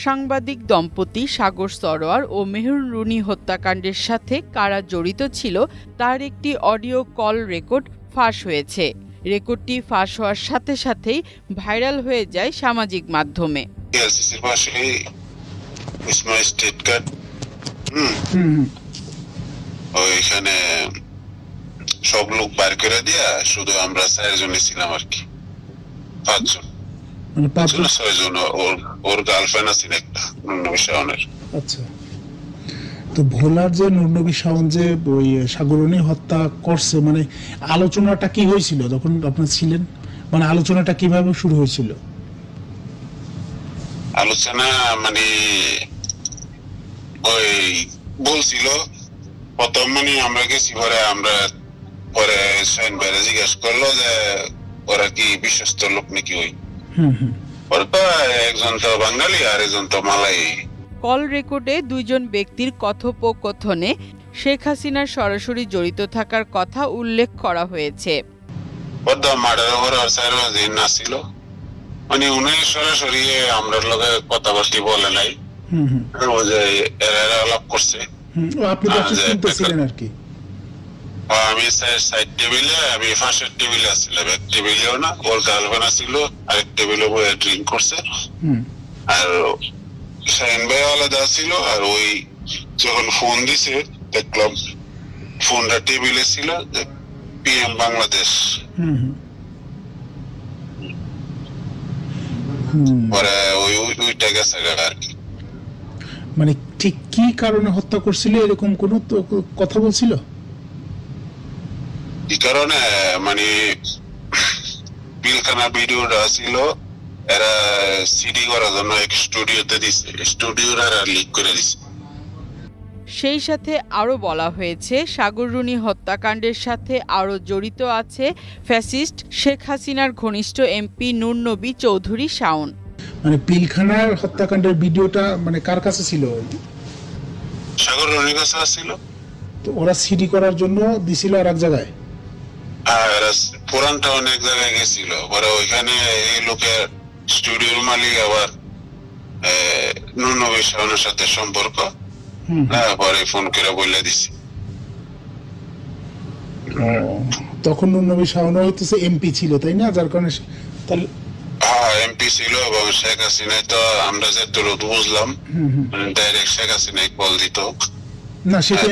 সাংবাদিক দম্পতি সাগর সরোয়ার ও মেহের রুনি হত্যাকাণ্ডের সাথে কারা জড়িত ছিল তার একটি অডিও কল রেকর্ড ফাঁস হয়েছে। রেকর্ডটি ফাঁস হওয়ার সাথে সাথেই ভাইরাল হয়ে যায় সামাজিক মাধ্যমে। ওইখানে সব লোক বার করে দিয়া শুধু আমরা 4 জনই ছিলাম আর কি, 5 জন মানে 6 জন। ওর গার্লফ্রেন্ড আছে একটা নুরনবী শাওনের। আচ্ছা, তো ভোলার যে নুরনবী শাওন যে ওই সাগররুনি হত্যা করছে, মানে আলোচনাটা কি হয়েছিল যখন আপনারা ছিলেন? মানে আলোচনাটা কিভাবে শুরু হয়েছিল? আলোচনা মানে ওই বলছিল প্রথম, মানে আমরা গেছি পরে শাইন ভাইরা জিজ্ঞেস করলো যে ওরা কি বিশ্বস্ত লোক নাকি। ওরা তো একজন তো বাঙালি আর একজন তো মালাই। কল রেকর্ডে 2 জন ব্যক্তির কথোপকথনে শেখ হাসিনার সরাসরি জড়িত থাকার কথা উল্লেখ করা হয়েছে। মানে উনি সরাসরি আমরা লগে কথাবার্তা বলে নাই, আলাপ করছে। আমি সাইড টেবিলে, আমি ফার্স্টের টেবিলে আসছিলাম, এক টেবিলেও না, ওর গার্লফ্রেন্ড আসছিল আরেক টেবিলে বসে ড্রিঙ্ক করছে। আর শাহিন ভাই আলাদা ছিল। আর ওই যখন ফোন দিছে দেখলাম ফোনটা টেবিলে ছিল, PM বাংলাদেশ। পরে ওইটা গেছে আর কি। মানে ঠিক কি কারণে হত্যা করছিল এরকম কোন কথা বলছিল? এই কারণে মানে পিলখানা ভিডিওটা ছিল, এরা সিডি করার জন্য এক স্টুডিওতে দিছে, স্টুডিওর আর লিক করে দিছে। সেই সাথে আরো বলা হয়েছে সাগররুনি হত্যাকাণ্ডের সাথে আরো জড়িত আছে ফ্যাসিস্ট শেখ হাসিনার ঘনিষ্ঠ MP নুরনবী চৌধুরী শাওন। মানে পিলখানার হত্যাকাণ্ডের ভিডিওটা মানে কার কাছে ছিল? সাগররুনির কাছে ছিল। তো ওরা সিডি করার জন্য দিছিল আর এক জায়গায়? পুরানটা অনেক জায়গায় গেছিল। পরে ওইখানে এই লোকের স্টুডিওর মালিক আবার নুরনবী শাওনের সাথে সম্পর্ক, পরে ফোন করে বলে দিছি। তখন নুরনবী শাওন হইতেছে MP ছিল, তাই না? যার কারণে MP ছিল। এবং শেখ হাসিনা তো আমরা যেটুকু বুঝলাম ডাইরেক্ট শেখ হাসিনাই কল দিত না। সেটা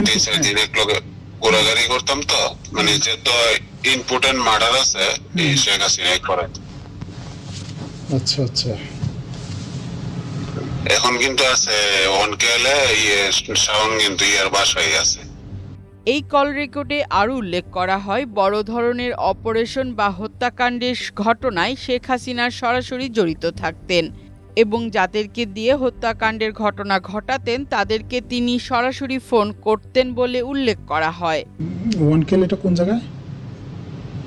দিন এক লোকে ঘোরাঘুরি করতাম তো, মানে যেহেতু ইম্পর্টেন্ট মার্ডার আছে এই শেখ হাসিনাই করে। আচ্ছা আচ্ছা। এখন কিন্তু আছে অনকেলে শাওন কিন্তু ইয়ার বাসায় আছে। এই কল রেকর্ডে আরো উল্লেখ করা হয় বড় ধরনের অপারেশন বা হত্যাকাণ্ডের ঘটনায় শেখ হাসিনার সরাসরি জড়িত থাকতেন এবং যাদেরকে দিয়ে হত্যাকাণ্ডের ঘটনা ঘটাতেন তাদেরকে তিনি সরাসরি ফোন করতেন বলে উল্লেখ করা হয়। ওয়ানকেল এটা কোন জায়গায়?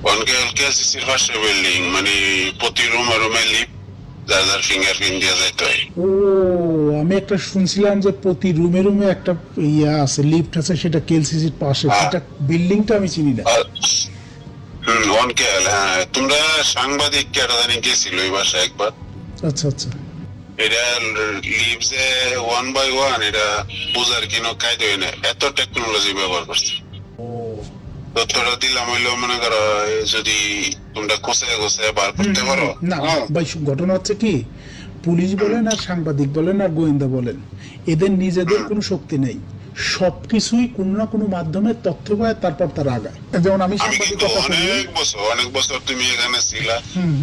ওয়ানকেল কেএলসিসির পাশে বিল্ডিং, মানে প্রতি রুমে লিফট, যার ফিঙ্গারপ্রিন্ট দিয়ে যেতে হয়। ও, আমি একটা শুনছিলাম যে প্রতি রুমে একটা ইয়া আছে, লিফট আছে, সেটা কেএলসিসির পাশে। সেটা বিল্ডিংটা আমি চিনি না। ওয়ানকেল, হ্যাঁ। তোমরা সাংবাদিক কেটা জানি গেছিল ওই বাসায় একবার। আচ্ছা আচ্ছা। এটা লিভসে 1 by 1 এটা বুঝার কিনো কায়দা হয় না, এত টেকনোলজি ব্যবহার করছে। তথ্যটা দিলাম হইলো মনে করো যদি তোমরা কোথায় বার করতে পারো না। ভাই ঘটনা হচ্ছে কি, পুলিশ বলেন আর সাংবাদিক বলেন আর গোয়েন্দা বলেন, এদের নিজেদের কোনো শক্তি নেই। সবকিছুই কোনো না কোনো মাধ্যমে তথ্য পায়, তারপর তারা আগায়। যেমন আমি অনেক বছর তুমি এখানে ছিলা,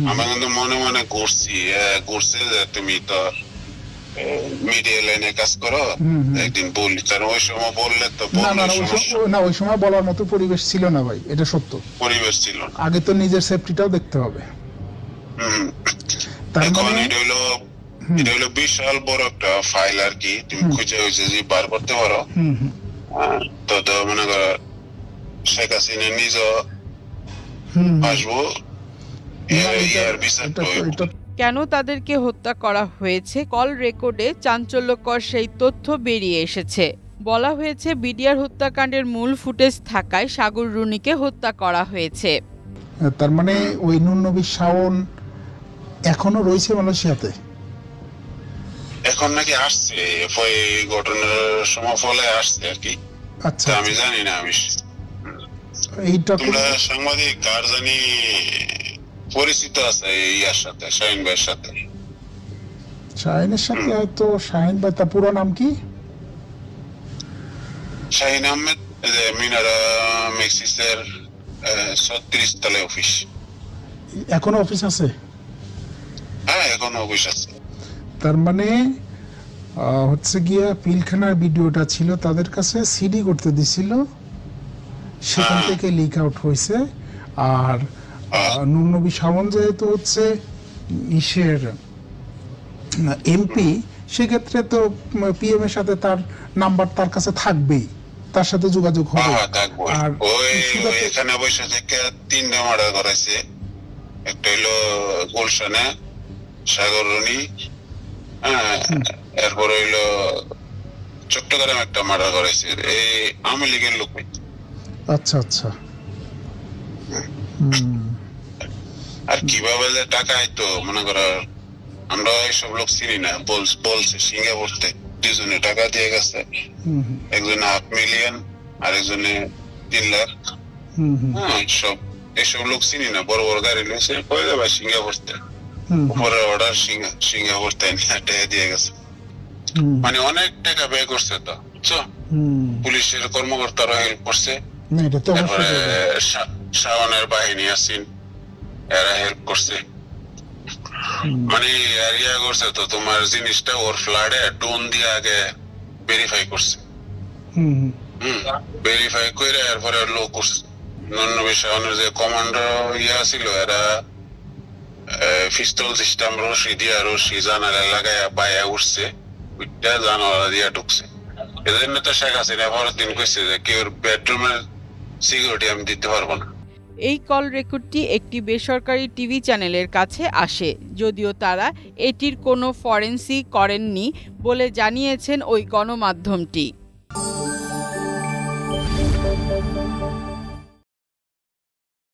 আমি কিন্তু মনে মনে ঘুরছে যে তুমি তো মিডিয়া লাইনে কাজ করো, একদিন বলি। কারণ ওই সময় বললে তো না, ওই সময় বলার মতো পরিবেশ ছিল না ভাই, এটা সত্য। পরিবেশ ছিল না। আগে তো নিজের সেফটিটাও দেখতে হবে। এটা হলো বিশাল বড় একটা ফাইল আর কি, তুমি খুঁজে যে বার করতে পারো। তো মনে করো শেখ হাসিনা নিজ আসবো, কেন তাদেরকে হত্যা করা হয়েছে কল রেকর্ডে চাঞ্চল্যকর সেই তথ্য বেরিয়ে এসেছে। বলা হয়েছে বিডিআর হত্যাকাণ্ডের মূল ফুটেজ থাকায় সাগররুনিকে হত্যা করা হয়েছে। তার মানে ওই নুরনবী শাওন এখনো রয়েছে মালয়েশিয়াতে? এখন নাকি আসছে এই ঘটনার সময় ফলে আসছে আর কি। আচ্ছা আমি জানি না। আমি এইটা তোমরা সাংবাদিক কার জানি পরিচিত আছে ইয়ার সাথে, শাহিন ভাইয়ের সাথে? শাহিনের সাথে হয়তো। শাহিন ভাই তার পুরো নাম কি? শাহিন আহমেদ, মিনারা মেক্সিসের 36 তলা অফিস। এখনো অফিস আছে? হ্যাঁ, এখনো অফিস আছে। তার মানে হচ্ছে গিয়া পিলখানার ভিডিওটা ছিল তাদের কাছে, সিডি করতে দিছিল, সেখান থেকে লিক আউট হয়েছে। আর নূর নবী শাওন যেহেতু হচ্ছে ইসের এমপি, সেক্ষেত্রে তো পিএম এর সাথে তার নাম্বার তার কাছে থাকবেই, তার সাথে যোগাযোগ হবে। আর এখানে বসে থেকে 3টা মার্ডার করেছে। একটা হইলো গুলশানে সাগররনি, এরপর হইলো চট্টগ্রামে একটা মার্ডার করেছে এই আওয়ামী লীগের লোক। আচ্ছা আচ্ছা। আর কিভাবে যে টাকা আইতো মনে করো, আমরা এইসব লোক চিনি না। বলছে সিঙ্গাপুরতে 2জনে টাকা দিয়ে গেছে, একজনে $500,000 আর একজনে 3 লাখ। সব এইসব লোক চিনি না। বড় বড় গাড়ি লইছে, কয়ে যাবে সিঙ্গাপুরতে, উপরে অর্ডার সিঙ্গাপুরতে টাকা দিয়ে গেছে। মানে অনেক টাকা ব্যয় করছে তো, বুঝছো? পুলিশের কর্মকর্তারা হেল্প করছে, তারপরে শাওনের বাহিনী আছেন, এরা হেল্প করছে। মানে এরিয়া করছে তো তোমার জিনিসটা ওর ফ্লাডে টোন দিয়ে আগে ভেরিফাই করছে। ভেরিফাই করে এরপরে লোক করছে। নূর নবী শাওনের যে কমান্ডার ছিল, এরা পিস্তল সিস্টেম রশি জানালা লাগাইয়া বাইয়া উঠছে, ওইটা জানালা দিয়া ঢুকছে। এজন্য তো শেখ হাসিনা পরের দিন কইছে যে কেউ বেডরুমের সিকিউরিটি আমি দিতে পারবো না। এই কল রেকর্ডটি একটি বেসরকারি টিভি চ্যানেলের কাছে আসে, যদিও তারা এটির কোনো ফরেনসিক করেননি বলে জানিয়েছেন ওই গণমাধ্যমটি।